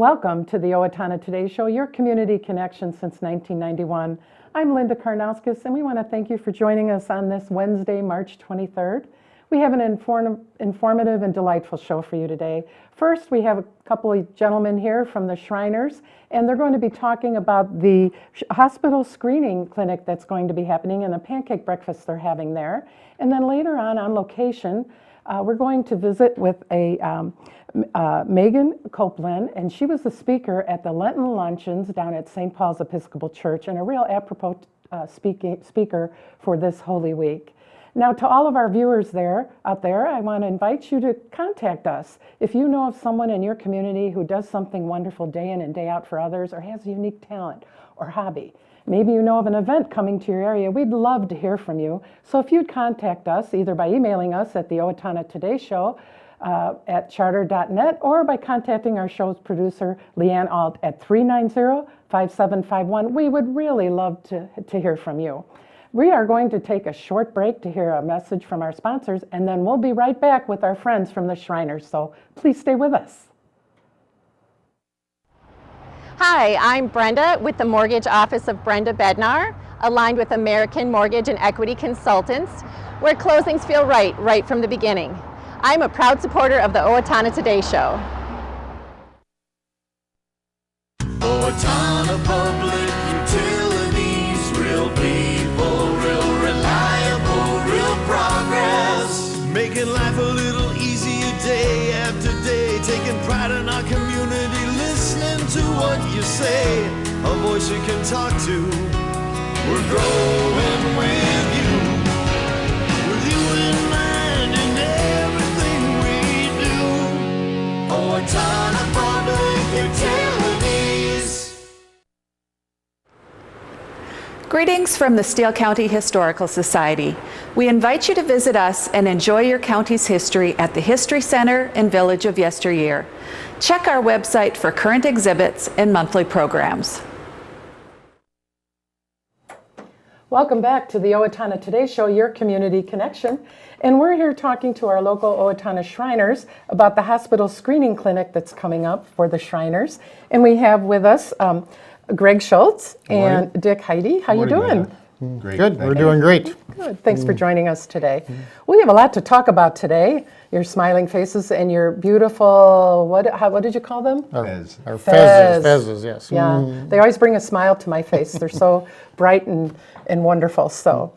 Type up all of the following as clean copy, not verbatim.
Welcome to the Owatonna Today Show, your community connection since 1991. I'm Linda Karnauskas, and we want to thank you for joining us on this Wednesday, March 23rd. We have an informative and delightful show for you today. First, we have a couple of gentlemen here from the Shriners, and they're going to be talking about the hospital screening clinic that's going to be happening and the pancake breakfast they're having there. And then later on location, we're going to visit with Megan Copeland, and she was the speaker at the Lenten Luncheons down at St. Paul's Episcopal Church, and a real apropos speaker for this Holy Week. Now, to all of our viewers out there, I want to invite you to contact us. If you know of someone in your community who does something wonderful day in and day out for others, or has a unique talent or hobby, maybe you know of an event coming to your area, we'd love to hear from you. So if you'd contact us, either by emailing us at the Owatonna Today Show at charter.net, or by contacting our show's producer, Leanne Alt, at 390-5751, we would really love to hear from you. We are going to take a short break to hear a message from our sponsors, and then we'll be right back with our friends from the Shriners, so please stay with us. Hi, I'm Brenda with the Mortgage Office of Brenda Bednar, aligned with American Mortgage and Equity Consultants, where closings feel right from the beginning. I'm a proud supporter of the Owatonna Today Show. Owatonna Public Utilities, real people, real reliable, real progress. Making life a little easier day after day, taking pride in our community, listening to what you say, a voice you can talk to. We're growing with you in mind in everything we do. Owatonna Public Utilities. Greetings from the Steele County Historical Society. We invite you to visit us and enjoy your county's history at the History Center and Village of Yesteryear. Check our website for current exhibits and monthly programs. Welcome back to the Owatonna Today Show, your community connection. And we're here talking to our local Owatonna Shriners about the hospital screening clinic that's coming up for the Shriners. And we have with us Greg Schultz and Dick Heide. How you doing? Great. Good. We're doing great. Good. Thanks for joining us today. We have a lot to talk about today. Your smiling faces and your beautiful, what did you call them? Our fezzes, yes. Yeah, they always bring a smile to my face. They're so bright and wonderful. So,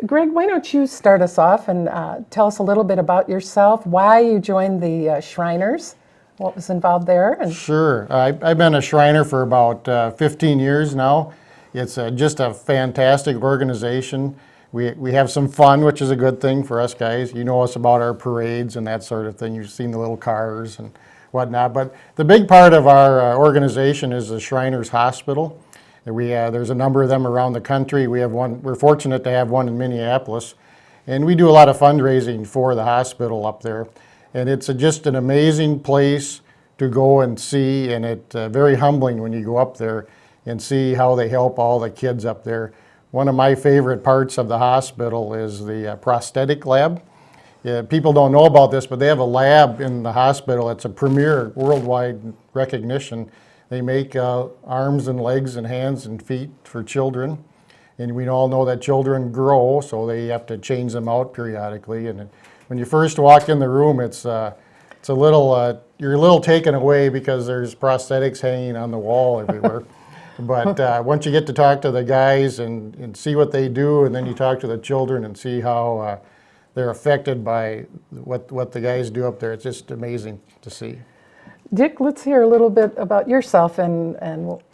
Greg, why don't you start us off and tell us a little bit about yourself, why you joined the Shriners, what was involved there? And Sure. I've been a Shriner for about 15 years now. It's just a fantastic organization. We have some fun, which is a good thing for us guys. You know us about our parades and that sort of thing. You've seen the little cars and whatnot. But the big part of our organization is the Shriners Hospital. There's a number of them around the country. We have one. We're fortunate to have one in Minneapolis, and we do a lot of fundraising for the hospital up there. And it's just an amazing place to go and see, and it's very humbling when you go up there and see how they help all the kids up there. One of my favorite parts of the hospital is the prosthetic lab. People don't know about this, but they have a lab in the hospital. It's a premier worldwide recognition. They make arms and legs and hands and feet for children. And we all know that children grow, so they have to change them out periodically. And when you first walk in the room, it's a little, you're a little taken away because there's prosthetics hanging on the wall everywhere. But once you get to talk to the guys and see what they do, and then you talk to the children and see how they're affected by what the guys do up there, it's just amazing to see. Dick, let's hear a little bit about yourself and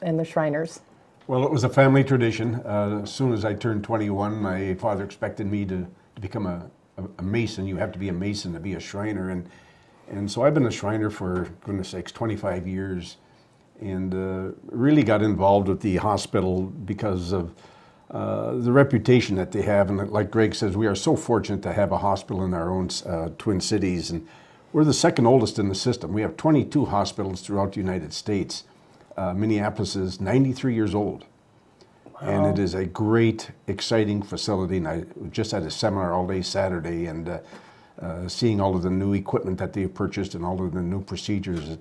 the Shriners. Well, it was a family tradition. As soon as I turned 21, my father expected me to become a Mason. You have to be a Mason to be a Shriner. And so I've been a Shriner for, goodness sakes, 25 years. And really got involved with the hospital because of the reputation that they have. And like Greg says, we are so fortunate to have a hospital in our own Twin Cities. And we're the second oldest in the system. We have 22 hospitals throughout the United States. Minneapolis is 93 years old. Wow. And it is a great, exciting facility. And I just had a seminar all day Saturday, and seeing all of the new equipment that they've purchased and all of the new procedures,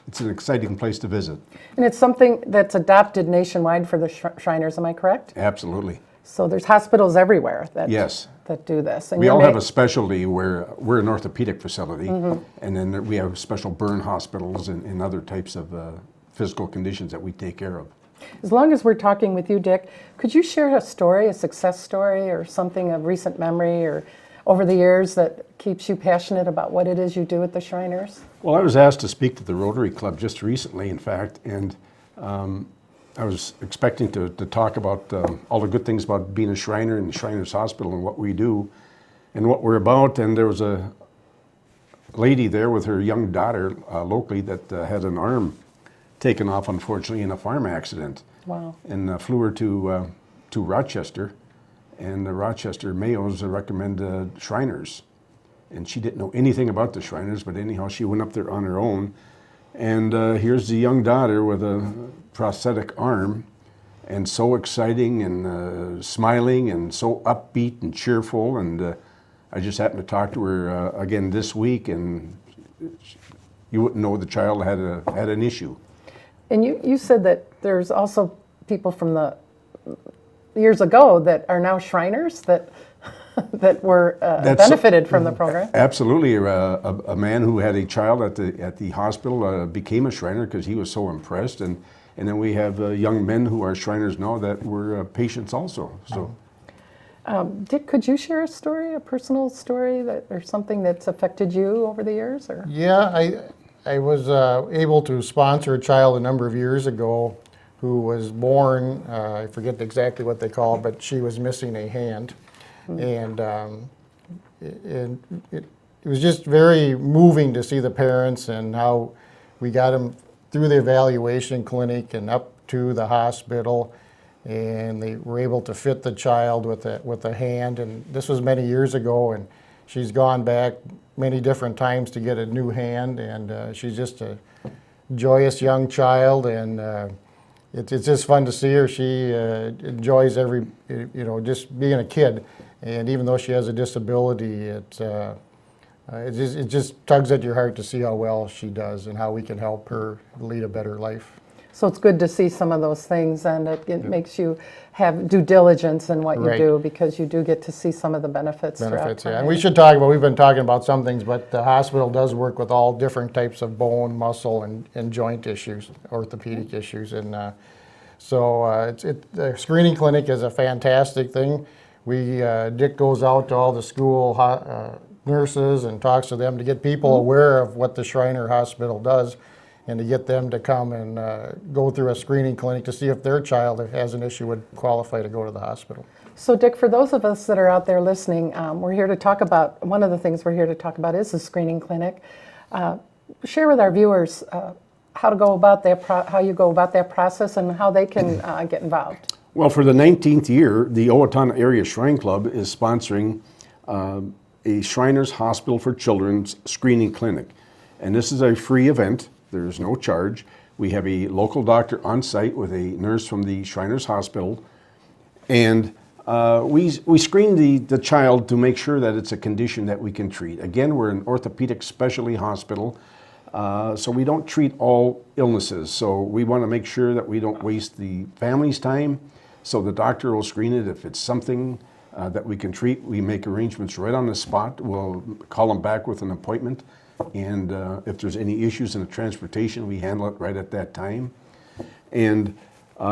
it's an exciting place to visit. And it's something that's adopted nationwide for the Shriners, am I correct? Absolutely. So there's hospitals everywhere that Yes. that do this. And We you're all have a specialty where we're an orthopedic facility, and then we have special burn hospitals and other types of physical conditions that we take care of. As long as we're talking with you, Dick, could you share a story, a success story, or something of recent memory or over the years that keeps you passionate about what it is you do at the Shriners? Well, I was asked to speak to the Rotary Club just recently, in fact, and I was expecting to talk about all the good things about being a Shriner in the Shriners Hospital and what we do and what we're about. And there was a lady there with her young daughter locally that had an arm taken off, unfortunately, in a farm accident. Wow. And flew her to Rochester, and the Rochester Mayos recommended Shriners. And she didn't know anything about the Shriners, but anyhow, she went up there on her own. And here's the young daughter with a prosthetic arm, and so exciting and smiling and so upbeat and cheerful. And I just happened to talk to her again this week, and you wouldn't know the child had an issue. And you said that there's also people from the years ago that are now Shriners that that were benefited from the program. Absolutely, a man who had a child at the hospital became a Shriner because he was so impressed, and then we have young men who are Shriners now that were patients also. So, Dick, could you share a story, a personal story that or something that's affected you over the years? Or Yeah, I was able to sponsor a child a number of years ago who was born, I forget exactly what they call it, but she was missing a hand. And it was just very moving to see the parents and how we got them through the evaluation clinic and up to the hospital, and they were able to fit the child with a hand. And this was many years ago, and she's gone back many different times to get a new hand, and she's just a joyous young child, and it's just fun to see her. She enjoys just being a kid. And even though she has a disability, it just tugs at your heart to see how well she does and how we can help her lead a better life. so it's good to see some of those things, and it makes you have due diligence in what you Right. do, because you do get to see some of the benefits. Benefits, throughout yeah. time. And we should talk about, we've been talking about some things, but the hospital does work with all different types of bone, muscle, and joint issues, orthopedic issues. And the screening clinic is a fantastic thing. Dick goes out to all the school nurses and talks to them to get people aware of what the Shriner Hospital does, and to get them to come and go through a screening clinic to see if their child, if has an issue, would qualify to go to the hospital. So, Dick, for those of us that are out there listening, we're here to talk about, one of the things we're here to talk about is the screening clinic. Share with our viewers how to go about that, how you go about that process, and how they can get involved. well, for the 19th year, the Owatonna Area Shrine Club is sponsoring a Shriners Hospital for Children's screening clinic. And this is a free event. There's no charge. We have a local doctor on site with a nurse from the Shriners Hospital. And we screen the child to make sure that it's a condition that we can treat. Again, we're an orthopedic specialty hospital, so we don't treat all illnesses. So we want to make sure that we don't waste the family's time. So the doctor will screen it. If it's something that we can treat, we make arrangements right on the spot. We'll call them back with an appointment. And if there's any issues in the transportation, we handle it right at that time. And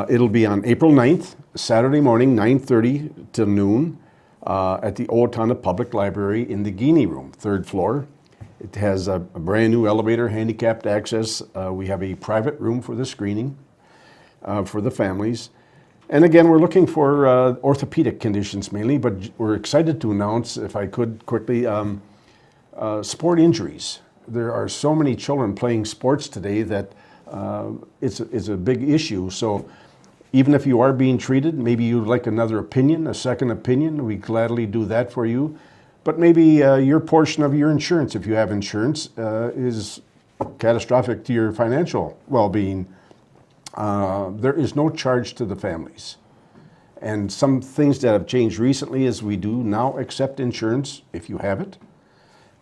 it'll be on April 9th, Saturday morning, 9:30 till noon, at the Owatonna Public Library in the Guinea Room, 3rd floor. It has a brand new elevator, handicapped access. We have a private room for the screening for the families. And again, we're looking for orthopedic conditions mainly, but we're excited to announce, if I could quickly, sport injuries. There are so many children playing sports today that it's a big issue. So even if you are being treated, maybe you'd like another opinion, a second opinion, we gladly do that for you. But maybe your portion of your insurance, if you have insurance, is catastrophic to your financial well-being. There is no charge to the families. And some things that have changed recently is we do now accept insurance if you have it.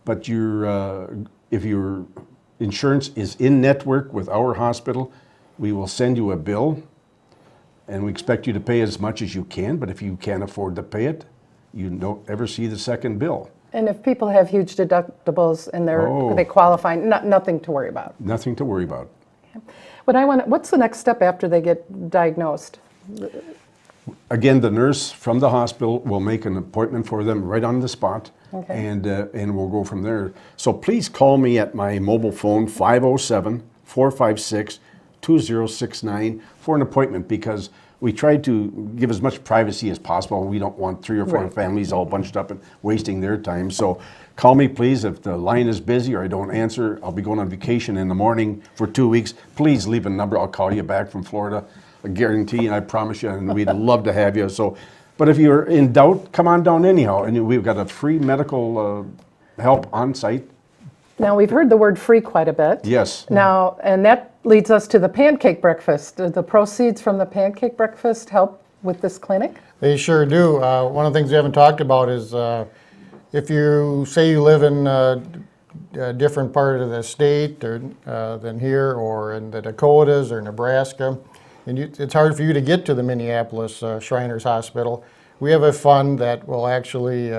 But if insurance is in network with our hospital, we will send you a bill, and we expect you to pay as much as you can, but if you can't afford to pay it, you don't ever see the second bill. And if people have huge deductibles and they qualify, nothing to worry about. Nothing to worry about. But what's the next step after they get diagnosed? Again, the nurse from the hospital will make an appointment for them right on the spot, Okay. and we'll go from there. So please call me at my mobile phone, 507-456-2069, for an appointment, because we try to give as much privacy as possible. We don't want 3 or 4 Right. families all bunched up and wasting their time. So call me, please. If the line is busy or I don't answer, I'll be going on vacation in the morning for 2 weeks. Please leave a number. I'll call you back from Florida. I guarantee, and I promise you, and we'd love to have you. So, but if you're in doubt, come on down anyhow. And we've got a free medical help on site. Now, we've heard the word free quite a bit. Yes. Now, and that leads us to the pancake breakfast. Do the proceeds from the pancake breakfast help with this clinic? They sure do. One of the things we haven't talked about is if you say you live in a different part of the state than here, or in the Dakotas or Nebraska, and it's hard for you to get to the Minneapolis Shriners Hospital, we have a fund that will actually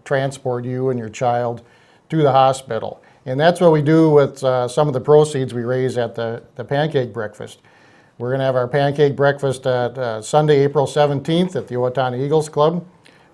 transport you and your child to the hospital. And that's what we do with some of the proceeds we raise at the pancake breakfast. We're going to have our pancake breakfast at Sunday, April 17th at the Owatonna Eagles Club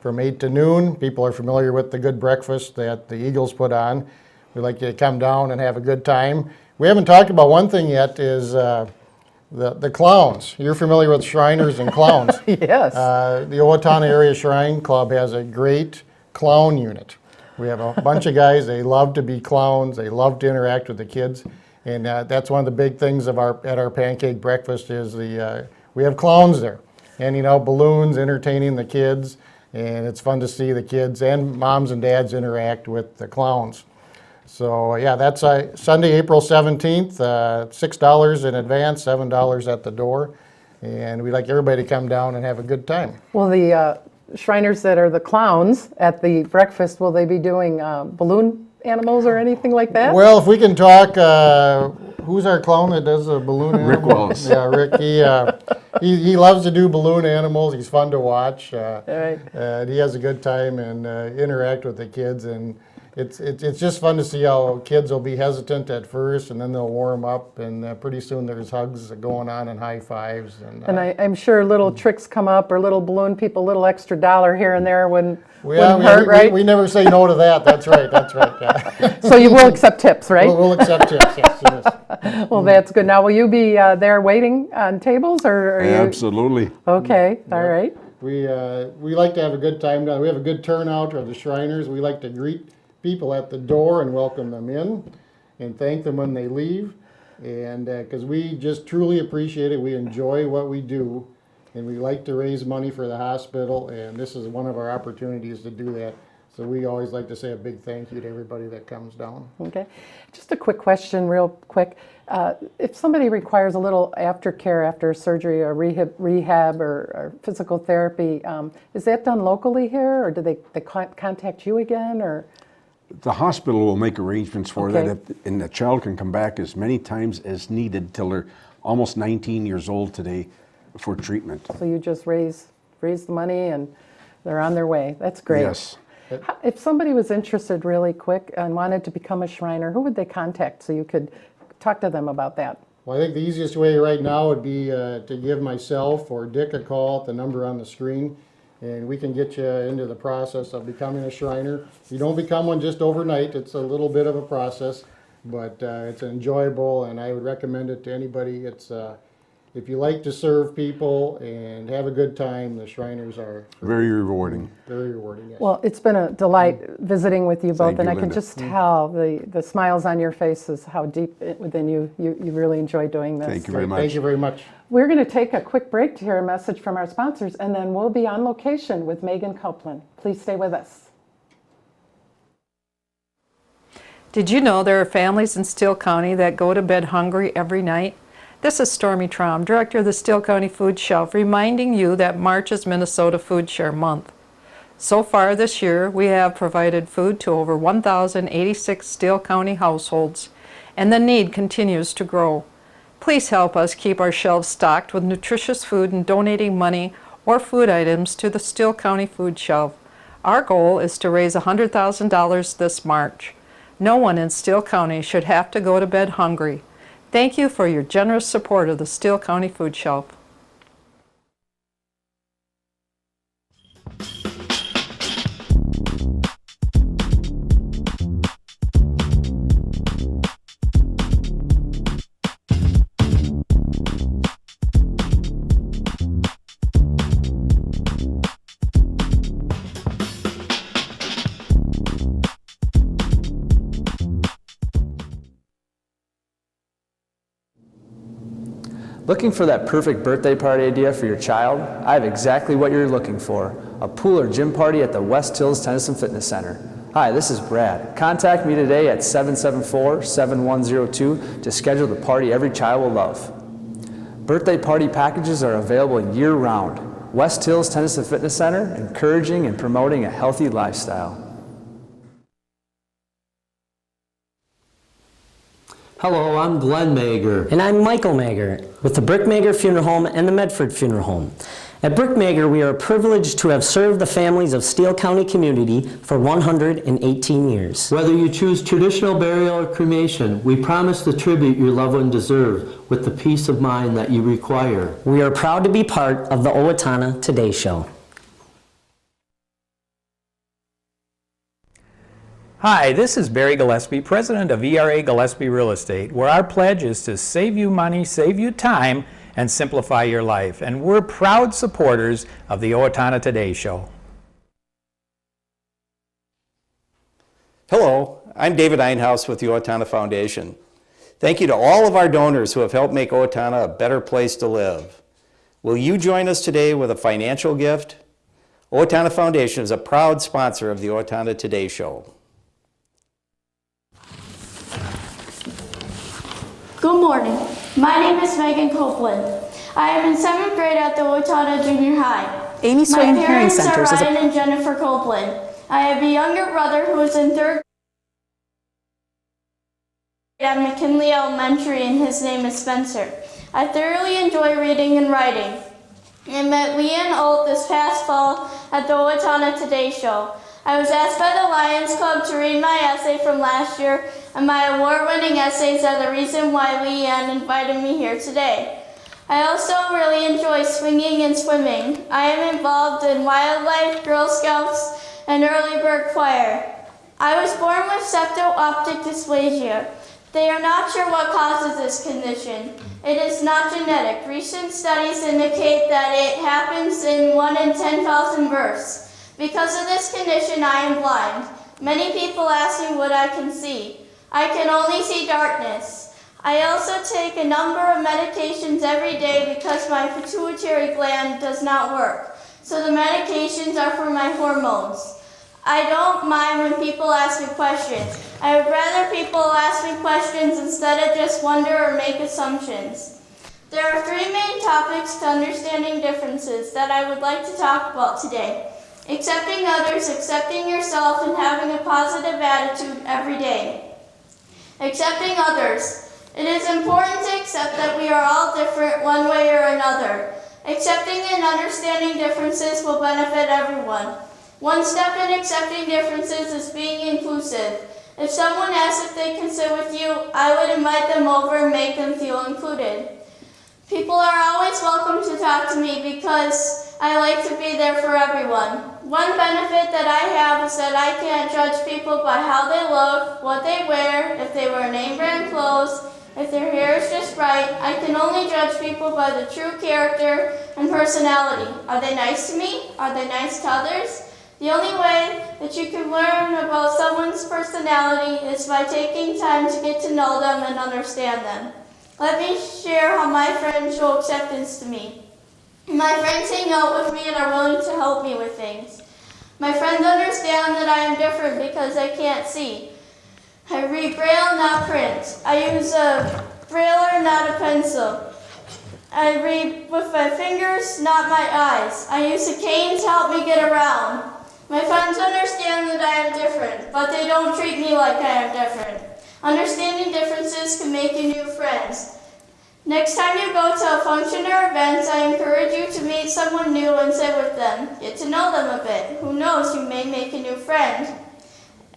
from 8 to noon. People are familiar with the good breakfast that the Eagles put on. We'd like you to come down and have a good time. We haven't talked about one thing yet, is the clowns. You're familiar with Shriners and clowns. Yes. The Owatonna Area Shrine Club has a great clown unit. We have a bunch of guys, they love to be clowns, they love to interact with the kids, and that's one of the big things at our pancake breakfast is we have clowns there, and balloons entertaining the kids, and it's fun to see the kids and moms and dads interact with the clowns. So yeah, that's Sunday, April 17th, $6 in advance, $7 at the door, and we'd like everybody to come down and have a good time. Well, the Shriners that are the clowns at the breakfast, will they be doing balloon animals or anything like that? Well, if we can talk, who's our clown that does the balloon animal? Rick Wallace. Yeah, Rick. He loves to do balloon animals. He's fun to watch. Right. And he has a good time and interact with the kids. And it's just fun to see how kids will be hesitant at first, and then they'll warm up, and pretty soon there's hugs going on and high fives. And I'm sure little tricks come up, or little balloon people, little extra $1 here and there wouldn't yeah, hurt, right? we never say no to that. That's right. That's right. Yeah. So you will accept tips, right? We'll accept tips. Yes. Well, that's good. Now, will you be there waiting on tables, or are you? Absolutely. Okay, all right. We like to have a good time down. We have a good turnout of the Shriners. We like to greet people at the door and welcome them in and thank them when they leave, and because we just truly appreciate it. We enjoy what we do, and we like to raise money for the hospital, and this is one of our opportunities to do that. So we always like to say a big thank you to everybody that comes down. Okay. Just a quick question, real quick. If somebody requires a little aftercare after surgery or rehab or physical therapy, is that done locally here, or do they contact you again, or? The hospital will make arrangements for Okay. that, and the child can come back as many times as needed till they're almost 19 years old today for treatment. So you just raise the money and they're on their way. That's great. Yes. If somebody was interested really quick and wanted to become a Shriner, who would they contact so you could talk to them about that? Well, I think the easiest way right now would be to give myself or Dick a call at the number on the screen, and we can get you into the process of becoming a Shriner. You don't become one just overnight. It's a little bit of a process, but it's enjoyable, and I would recommend it to anybody. It's if you like to serve people and have a good time, the Shriners are Very rewarding. very rewarding. Yes. Well, it's been a delight visiting with you both, Thank and you, I can Linda. just tell the smiles on your faces, how deep within you really enjoy doing this. Thank you very much. Thank you very much. We're going to take a quick break to hear a message from our sponsors, and then we'll be on location with Megan Copeland. Please stay with us. Did you know there are families in Steele County that go to bed hungry every night? This is Stormy Traum, Director of the Steele County Food Shelf, reminding you that March is Minnesota Food Share Month. So far this year, we have provided food to over 1,086 Steele County households, and the need continues to grow. Please help us keep our shelves stocked with nutritious food and donating money or food items to the Steele County Food Shelf. Our goal is to raise $100,000 this March. No one in Steele County should have to go to bed hungry. Thank you for your generous support of the Steele County Food Shelf. Looking for that perfect birthday party idea for your child? I have exactly what you're looking for, a pool or gym party at the West Hills Tennis and Fitness Center. Hi, this is Brad. Contact me today at 774-7102 to schedule the party every child will love. Birthday party packages are available year-round. West Hills Tennis and Fitness Center, encouraging and promoting a healthy lifestyle. Hello, I'm Glenn Mager. And I'm Michael Mager with the Brick Mager Funeral Home and the Medford Funeral Home. At Brick Mager, we are privileged to have served the families of Steele County community for 118 years. Whether you choose traditional burial or cremation, we promise the tribute your loved one deserves with the peace of mind that you require. We are proud to be part of the Owatonna Today Show. Hi, this is Barry Gillespie, president of ERA Gillespie Real Estate, where our pledge is to save you money, save you time, and simplify your life. And we're proud supporters of the Owatonna Today Show. Hello, I'm David Einhaus with the Owatonna Foundation. Thank you to all of our donors who have helped make Owatonna a better place to live. Will you join us today with a financial gift? Owatonna Foundation is a proud sponsor of the Owatonna Today Show. Good morning. My name is Megan Copeland. I am in 7th grade at the Owatonna Junior High. Amy Swain My Hearing parents Centers are is Ryan and Jennifer Copeland. I have a younger brother who is in 3rd grade at McKinley Elementary, and his name is Spencer. I thoroughly enjoy reading and writing. I met Leanne T this past fall at the Owatonna Today Show. I was asked by the Lions Club to read my essay from last year, and my award-winning essays are the reason why Leanne invited me here today. I also really enjoy swinging and swimming. I am involved in wildlife, Girl Scouts, and early bird choir. I was born with septo-optic dysplasia. They are not sure what causes this condition. It is not genetic. Recent studies indicate that it happens in 1 in 10,000 births. Because of this condition, I am blind. Many people ask me what I can see. I can only see darkness. I also take a number of medications every day because my pituitary gland does not work. So the medications are for my hormones. I don't mind when people ask me questions. I would rather people ask me questions instead of just wonder or make assumptions. There are 3 main topics to understanding differences that I would like to talk about today. Accepting others, accepting yourself, and having a positive attitude every day. Accepting others. It is important to accept that we are all different one way or another. Accepting and understanding differences will benefit everyone. One step in accepting differences is being inclusive. If someone asks if they can sit with you, I would invite them over and make them feel included. People are always welcome to talk to me because I like to be there for everyone. One benefit that I have is that I can't judge people by how they look, what they wear, if they wear name brand clothes, if their hair is just right. I can only judge people by the true character and personality. Are they nice to me? Are they nice to others? The only way that you can learn about someone's personality is by taking time to get to know them and understand them. Let me share how my friends show acceptance to me. My friends hang out with me and are willing to help me with things. My friends understand that I am different because I can't see. I read Braille, not print. I use a brailler, not a pencil. I read with my fingers, not my eyes. I use a cane to help me get around. My friends understand that I am different, but they don't treat me like I am different. Understanding differences can make you new friends. Next time you go to a function or event, I encourage you to meet someone new and sit with them. Get to know them a bit. Who knows, you may make a new friend.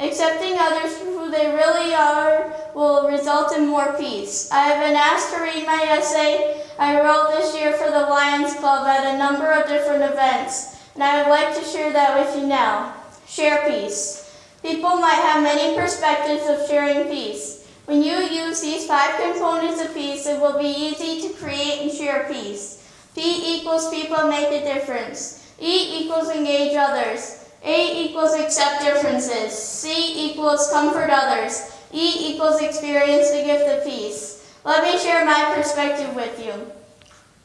Accepting others for who they really are will result in more peace. I have been asked to read my essay I wrote this year for the Lions Club at a number of different events, and I would like to share that with you now. Share peace. People might have many perspectives of sharing peace. When you use these 5 components of peace, it will be easy to create and share peace. P equals people make a difference. E equals engage others. A equals accept differences. C equals comfort others. E equals experience the gift of peace. Let me share my perspective with you.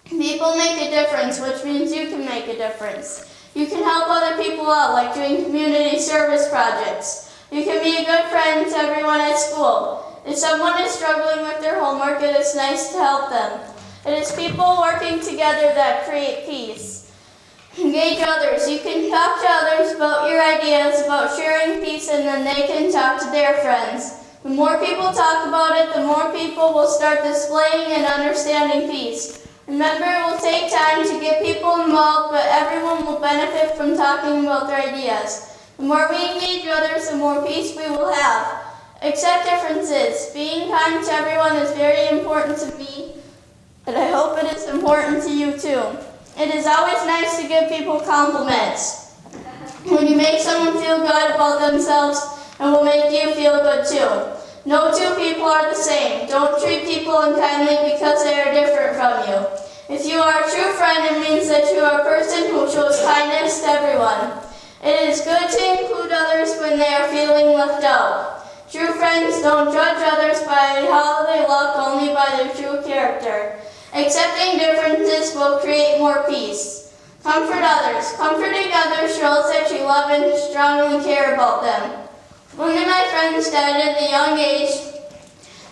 People make a difference, which means you can make a difference. You can help other people out, like doing community service projects. You can be a good friend to everyone at school. If someone is struggling with their homework, it is nice to help them. It is people working together that create peace. Engage others. You can talk to others about your ideas, about sharing peace, and then they can talk to their friends. The more people talk about it, the more people will start displaying and understanding peace. Remember, it will take time to get people involved, but everyone will benefit from talking about their ideas. The more we engage others, the more peace we will have. Accept differences. Being kind to everyone is very important to me, and I hope it is important to you too. It is always nice to give people compliments. When you make someone feel good about themselves, it will make you feel good too. No two people are the same. Don't treat people unkindly because they are different from you. If you are a true friend, it means that you are a person who shows kindness to everyone. It is good to include others when they are feeling left out. True friends don't judge others by how they look, only by their true character. Accepting differences will create more peace. Comfort others. Comforting others shows that you love and strongly care about them. One of my friends died at a young age,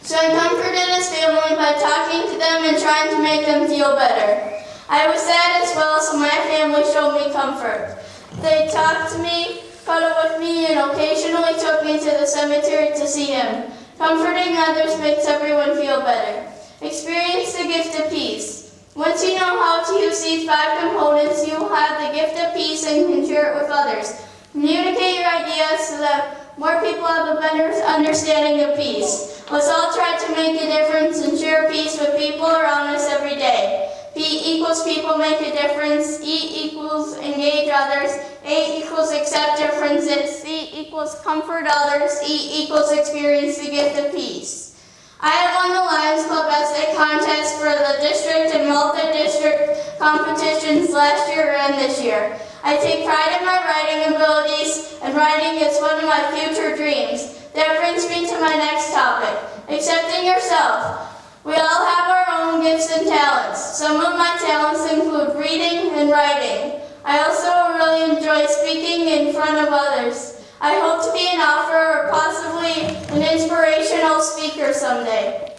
so I comforted his family by talking to them and trying to make them feel better. I was sad as well, so my family showed me comfort. They talked to me, cuddled with me, and occasionally took me to the cemetery to see him. Comforting others makes everyone feel better. Experience the gift of peace. Once you know how to use these 5 components, you will have the gift of peace and can share it with others. Communicate your ideas so that more people have a better understanding of peace. Let's all try to make a difference and share peace with people around us every day. P equals people make a difference. E equals engage others. A equals accept differences. C equals comfort others. E equals experience the gift of peace. I have won the Lions Club essay contest for the district and multi-district competitions last year and this year. I take pride in my writing abilities, and writing is one of my future dreams. That brings me to my next topic, accepting yourself. We all have our own gifts and talents. Some of my talents include reading and writing. I also really enjoy speaking in front of others. I hope to be an author or possibly an inspirational speaker someday.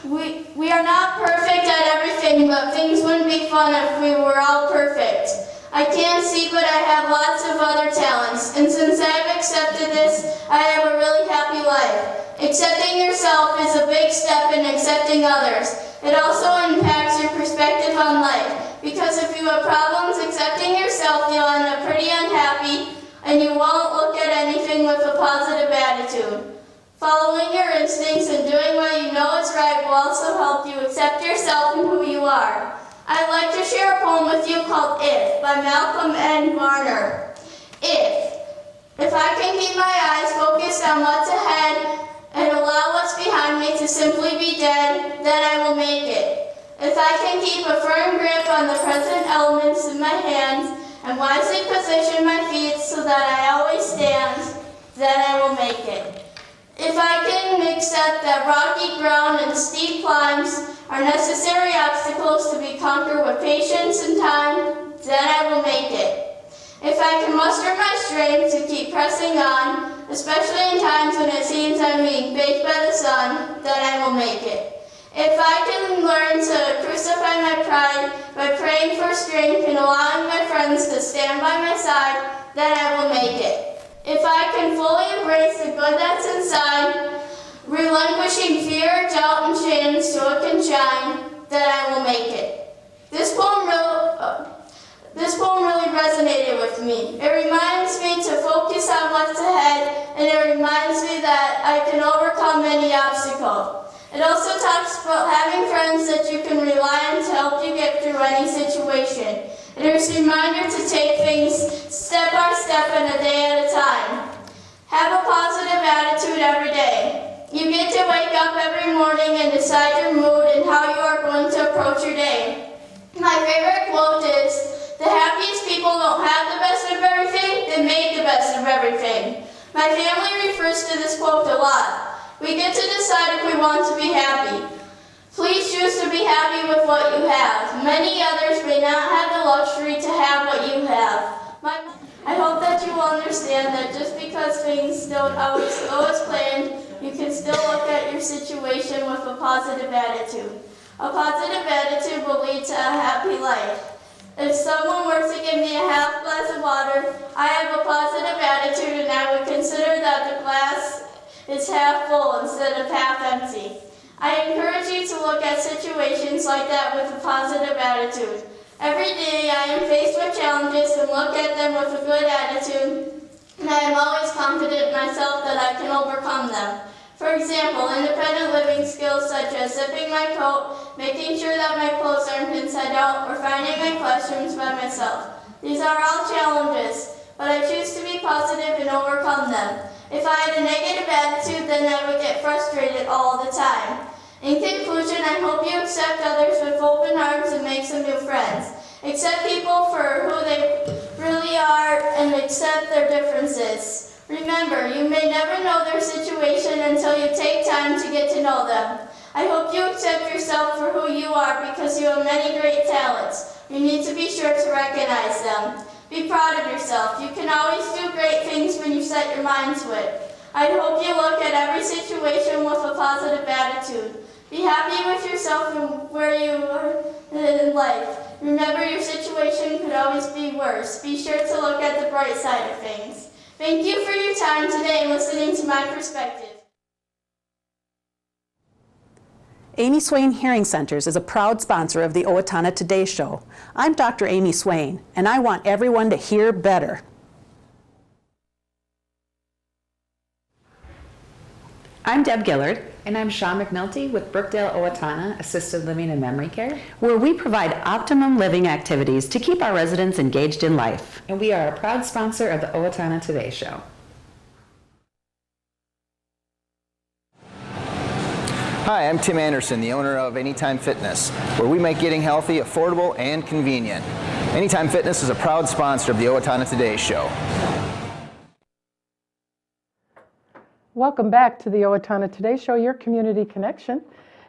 We are not perfect at everything, but things wouldn't be fun if we were all perfect. I can't see, but I have lots of other talents, and since I've accepted this, I have a really happy life. Accepting yourself is a big step in accepting others. It also impacts your perspective on life, because if you have problems accepting yourself, you'll end up pretty unhappy, and you won't look at anything with a positive attitude. Following your instincts and doing what you know is right will also help you accept yourself and who you are. I'd like to share a poem with you called If by Malcolm N. Garner. If I can keep my eyes focused on what's ahead and allow what's behind me to simply be dead, then I will make it. If I can keep a firm grip on the present elements in my hands and wisely position my feet so that I always stand, then I will make it. If I can accept that rocky ground and steep climbs are necessary obstacles to be conquered with patience and time, then I will make it. If I can muster my strength to keep pressing on, especially in times when it seems I'm being baked by the sun, then I will make it. If I can learn to crucify my pride by praying for strength and allowing my friends to stand by my side, then I will make it. If I can fully embrace the good that's inside relinquishing fear, doubt, and shame so it can shine, that I will make it. This poem really resonated with me. It reminds me to focus on what's ahead, and it reminds me that I can overcome any obstacle. It also talks about having friends that you can rely on to help you get through any situation. It is a reminder to take things step by step and a day at a time. Have a positive attitude every day. You get to wake up every morning and decide your mood and how you are going to approach your day. My favorite quote is, "The happiest people don't have the best of everything, they make the best of everything." My family refers to this quote a lot. We get to decide if we want to be happy. Please choose to be happy with what you have. Many others may not have the luxury to have what you have. I hope that you will understand that just because things don't always go as planned, you can still look at your situation with a positive attitude. A positive attitude will lead to a happy life. If someone were to give me a half glass of water, I have a positive attitude and I would consider that the glass is half full instead of half empty. I encourage you to look at situations like that with a positive attitude. Every day I am faced with challenges and look at them with a good attitude, and I am always confident in myself that I can overcome them. For example, independent living skills such as zipping my coat, making sure that my clothes aren't inside out, or finding my questions by myself. These are all challenges, but I choose to be positive and overcome them. If I had a negative attitude, then I would get frustrated all the time. In conclusion, I hope you accept others with open arms and make some new friends. Accept people for who they really are and accept their differences. Remember, you may never know their situation until you take time to get to know them. I hope you accept yourself for who you are because you have many great talents. You need to be sure to recognize them. Be proud of yourself. You can always do great things when you set your mind to it. I hope you look at every situation with a positive attitude. Be happy with yourself and where you are in life. Remember, your situation could always be worse. Be sure to look at the bright side of things. Thank you for your time today and listening to my perspective. Amy Swain Hearing Centers is a proud sponsor of the Owatonna Today Show. I'm Dr. Amy Swain, and I want everyone to hear better. I'm Deb Gillard. And I'm Shawn McNulty with Brookdale Owatonna Assisted Living and Memory Care, where we provide optimum living activities to keep our residents engaged in life. And we are a proud sponsor of the Owatonna Today Show. Hi, I'm Tim Anderson, the owner of Anytime Fitness, where we make getting healthy affordable and convenient. Anytime Fitness is a proud sponsor of the Owatonna Today Show. Welcome back to the Owatonna Today Show, your community connection.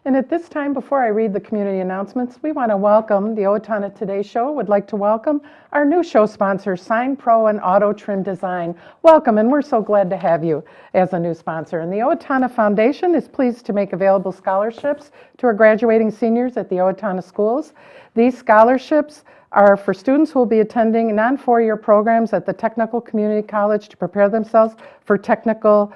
And at this time, before I read the community announcements, we want to welcome the Owatonna Today Show. Would like to welcome our new show sponsor, Sign Pro and Auto Trim Design. Welcome, and we're so glad to have you as a new sponsor. And the Owatonna Foundation is pleased to make available scholarships to our graduating seniors at the Owatonna schools. These scholarships are for students who will be attending non-four-year programs at the Technical Community College to prepare themselves for technical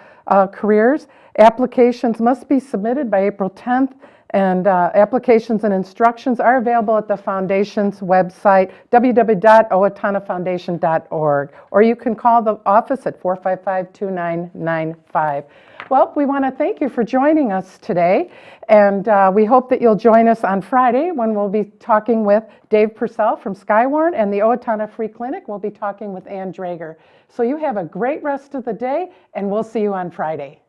careers. Applications must be submitted by April 10th, and applications and instructions are available at the Foundation's website, www.owatonnafoundation.org, or you can call the office at 455-2995. Well, we want to thank you for joining us today, and we hope that you'll join us on Friday when we'll be talking with Dave Purcell from Skywarn, and the Owatonna Free Clinic will be talking with Ann Drager. So you have a great rest of the day, and we'll see you on Friday.